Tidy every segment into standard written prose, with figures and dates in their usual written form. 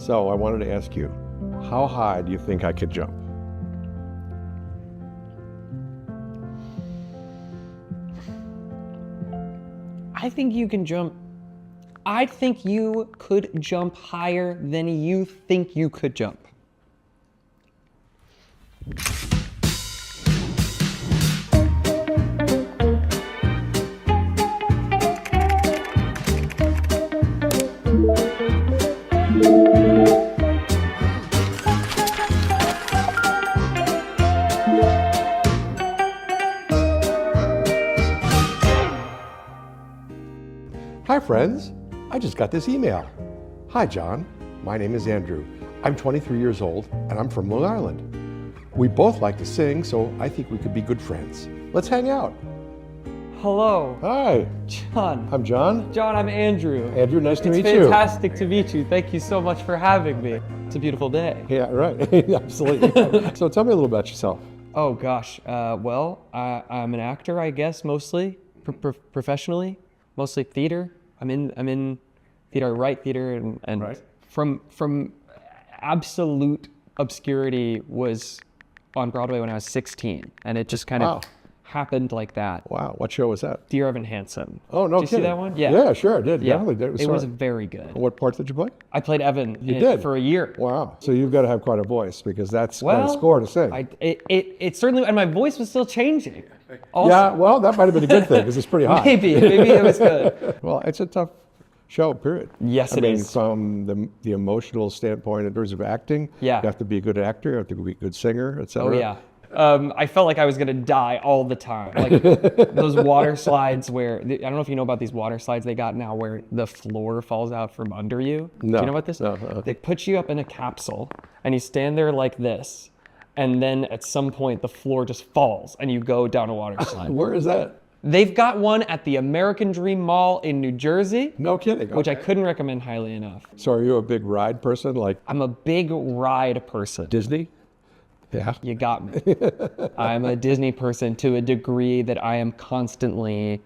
So I wanted to ask you, how high do you think I could jump? I think you can jump. I think you could jump higher than you think you could jump. Hi friends, I just got this email. Hi John, my name is Andrew. I'm 23 years old and I'm from Long Island. We both like to sing, so I think we could be good friends. Let's hang out. Hello, Hi, John. I'm John. John, I'm Andrew. Andrew, nice to meet It's you. fantastic to meet you. Thank you so much for having me. It's a beautiful day. Yeah, right, absolutely. So tell me a little about yourself. Oh gosh, I'm an actor, I guess, mostly professionally, mostly theater. I'm in theater, I write theater, and Right. from absolute obscurity was on Broadway when I was 16, and it just kind Wow. of happened like that. Wow, what show was that? Dear Evan Hansen. Oh, no Did you see kidding. that one? Yeah. Yeah, sure, I did. Yeah. Definitely did. It was Sorry. very good. What part did you play? I played Evan did? for a year. Wow, so you've got to have quite a voice because that's quite a Well, score to sing. It certainly, and my voice was still changing. Also, Yeah, well, that might have been a good thing because it's pretty high. maybe it was good. Well, it's a tough show, period. Yes, I it mean, is. from the emotional standpoint in terms of acting, Yeah. you have to be a good actor, you have to be a good singer, etc. Oh yeah. I felt like I was gonna die all the time. Like those water slides where I don't know if you know about these water slides they got now where the floor falls out from under you. Do No, you know about this? no, They put you up in a capsule and you stand there like this, and then at some point the floor just falls and you go down a water slide. Where is that? They've got one at the American Dream Mall in New Jersey, No kidding. which I Okay. couldn't recommend highly enough. So are you a big ride person like I'm a big ride person. Disney? Yeah. You got me. I'm a Disney person to a degree that I am constantly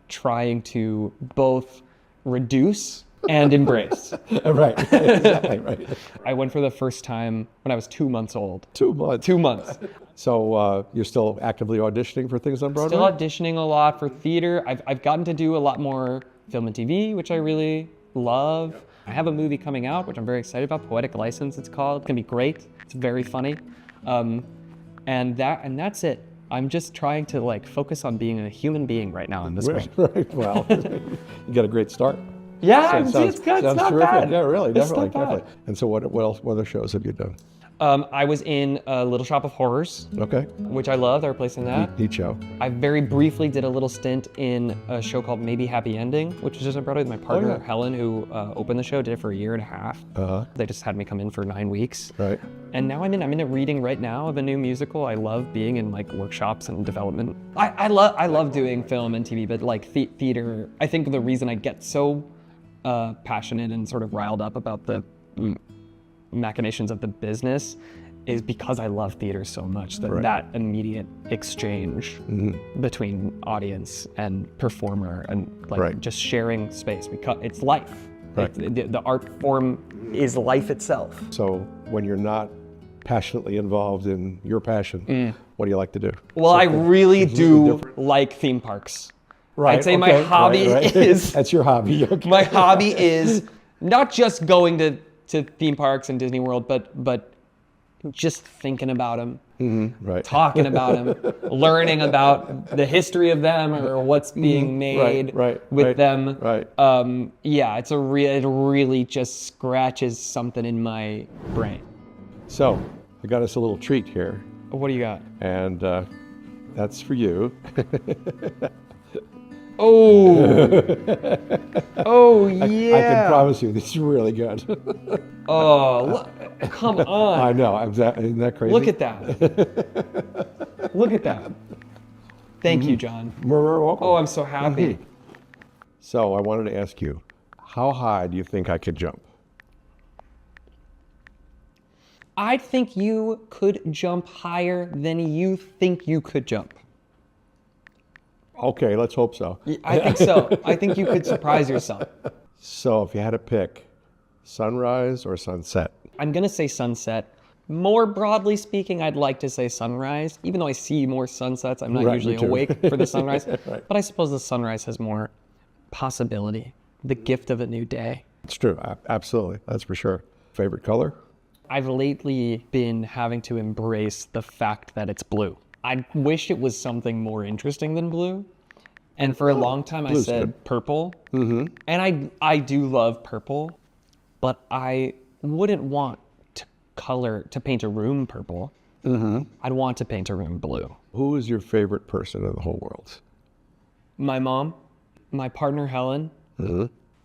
trying to both reduce and embrace. Right. Exactly. Right. I went for the first time when I was 2 months old. 2 months. 2 months. So you're still actively auditioning for things on Broadway? Still auditioning a lot for theater. I've gotten to do a lot more film and TV, which I really love. I have a movie coming out, which I'm very excited about. Poetic License, it's called. It's gonna be great. It's very funny, and that's it. I'm just trying to like focus on being a human being right now in this Right. world. Right. Well, you got a great start. Yeah, Sounds- it's good. It's sounds not terrific. bad. Yeah, really, It's definitely, not bad. definitely. And so what else? What other shows have you done? I was in Little Shop of Horrors, Okay. which I loved. I replaced in that. Neat show. I very briefly did a little stint in a show called Maybe Happy Ending, which was just on Broadway with my partner, yeah. Helen, who opened the show, did it for a year and a half. They just had me come in for 9 weeks. Right. And now I'm in a reading right now of a new musical. I love being in like workshops and development. I love doing film and TV, but like theater, I think the reason I get so passionate and sort of riled up about the machinations of the business is because I love theater so much that Right. that immediate exchange between audience and performer and like Right. just sharing space, because it's life. Right. The art form is life itself. So when you're not passionately involved in your passion, what do you like to do? Well, I really do different. like theme parks. Right. I'd say my okay, hobby right. is That's your hobby. Okay. my hobby is not just going to theme parks and Disney World, but just thinking about them, Right. talking about them, learning about the history of them or what's being made right, with right, them. right. Yeah, it really just scratches something in my brain. So I got us a little treat here, What do you got? and that's for you. Oh, oh yeah. I can promise you, this is really good. Oh, look, come on. I know. Isn't that crazy? Look at that. Look at that. Thank you, John. You're welcome. Oh, I'm so happy. So I wanted to ask you, how high do you think I could jump? I think you could jump higher than you think you could jump. Okay, let's hope so. I think so. I think you could surprise yourself. So if you had to pick Sunrise or sunset? I'm gonna say sunset. More broadly speaking, I'd like to say sunrise. Even though I see more sunsets, I'm not Right, usually me too. awake for the sunrise. Right. But I suppose the sunrise has more possibility, the gift of a new day. It's true. Absolutely. That's for sure. Favorite color? I've lately been having to embrace the fact that it's blue. I wish it was something more interesting than blue. And for a long time, I blue's said good. purple. Mm-hmm. And I do love purple, but I wouldn't want to paint a room purple. Mm-hmm. I'd want to paint a room blue. Who is your favorite person in the whole world? My mom, my partner Helen,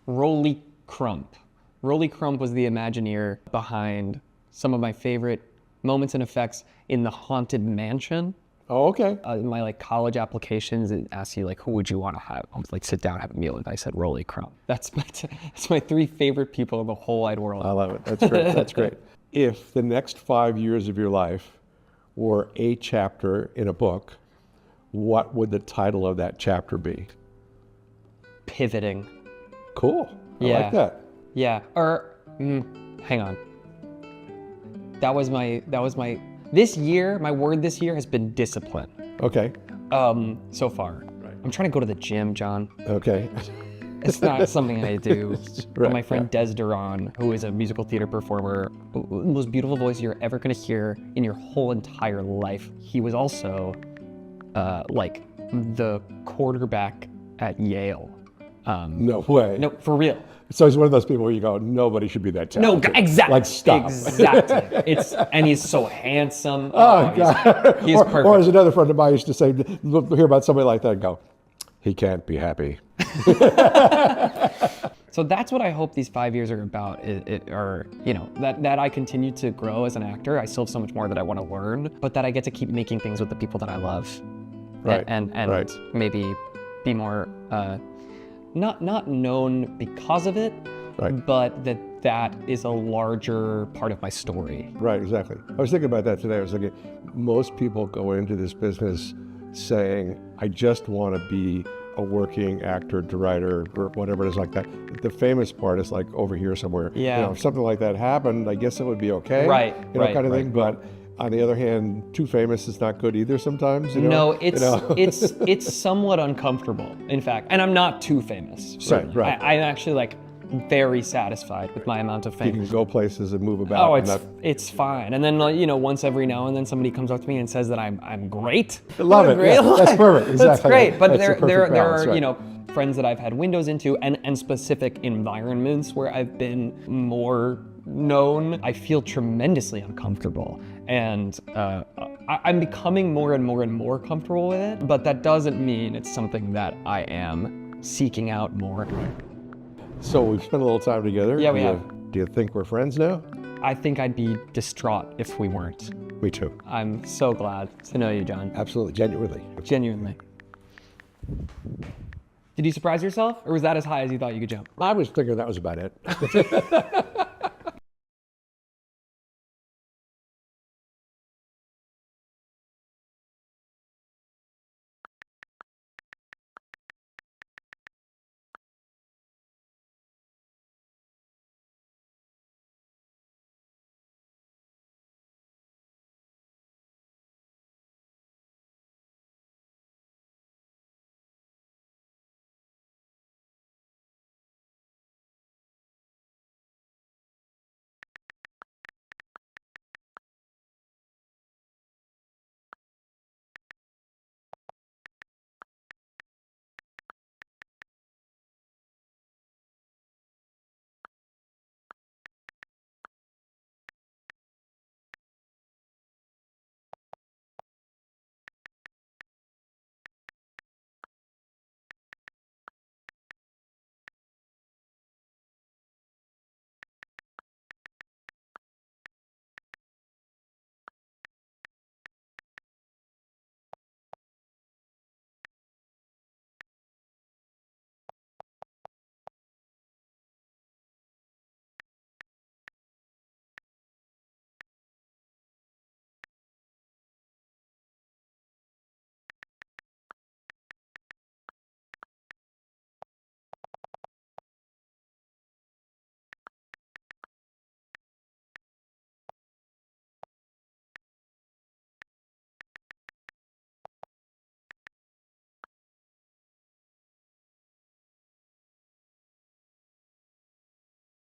Rolly Crump. Rolly Crump was the Imagineer behind some of my favorite moments and effects in the Haunted Mansion. Oh, okay. In my college applications, it asks you who would you want to have? I was sit down, have a meal, and I said Rolly Crump. That's my 3 favorite people in the whole wide world. I love it. That's great. That's great. If the next 5 years of your life were a chapter in a book, what would the title of that chapter be? Pivoting. Cool. I Yeah. like that. Yeah. Hang on. That was my this year, my word this year has been discipline. Okay. So far. Right. I'm trying to go to the gym, John. Okay. It's not something I do. Right, My friend Des Duran, who is a musical theater performer, the most beautiful voice you're ever going to hear in your whole entire life. He was also the quarterback at Yale. No way. No, for real. So he's one of those people where you go, nobody should be that No, talented. exactly. Like, stop. Exactly. And he's so handsome. Oh, God. He's perfect. Or as another friend of mine used to say, hear about somebody like that and go, he can't be happy. So that's what I hope these 5 years are about, that I continue to grow as an actor. I still have so much more that I want to learn, but that I get to keep making things with the people that I love. Right, And right. maybe be more, not known because of it, Right. but that is a larger part of my story. Right, exactly. I was thinking about that today. I was thinking, most people go into this business saying, I just want to be a working actor, director, or whatever it is like that. The famous part is over here somewhere. Yeah. If something like that happened, I guess it would be okay. Right, kind of right. thing. But on the other hand, too famous is not good either sometimes. No, it's somewhat uncomfortable, in fact. And I'm not too famous. Certainly. Right. I'm actually very satisfied with my amount of You fame. can go places and move about. Oh, and it's fine. And then once every now and then somebody comes up to me and says that I'm great. Love it. Great Yeah, life. that's perfect. Exactly. That's great. But That's the there perfect balance, are right. friends that I've had windows into and specific environments where I've been more known. I feel tremendously uncomfortable, and I'm becoming more and more and more comfortable with it. But that doesn't mean it's something that I am seeking out more. So we've spent a little time together. Yeah, we have. Do you think we're friends now? I think I'd be distraught if we weren't. Me too. I'm so glad to know you, John. Absolutely. Genuinely. Genuinely. Did you surprise yourself, or was that as high as you thought you could jump? I was thinking that was about it.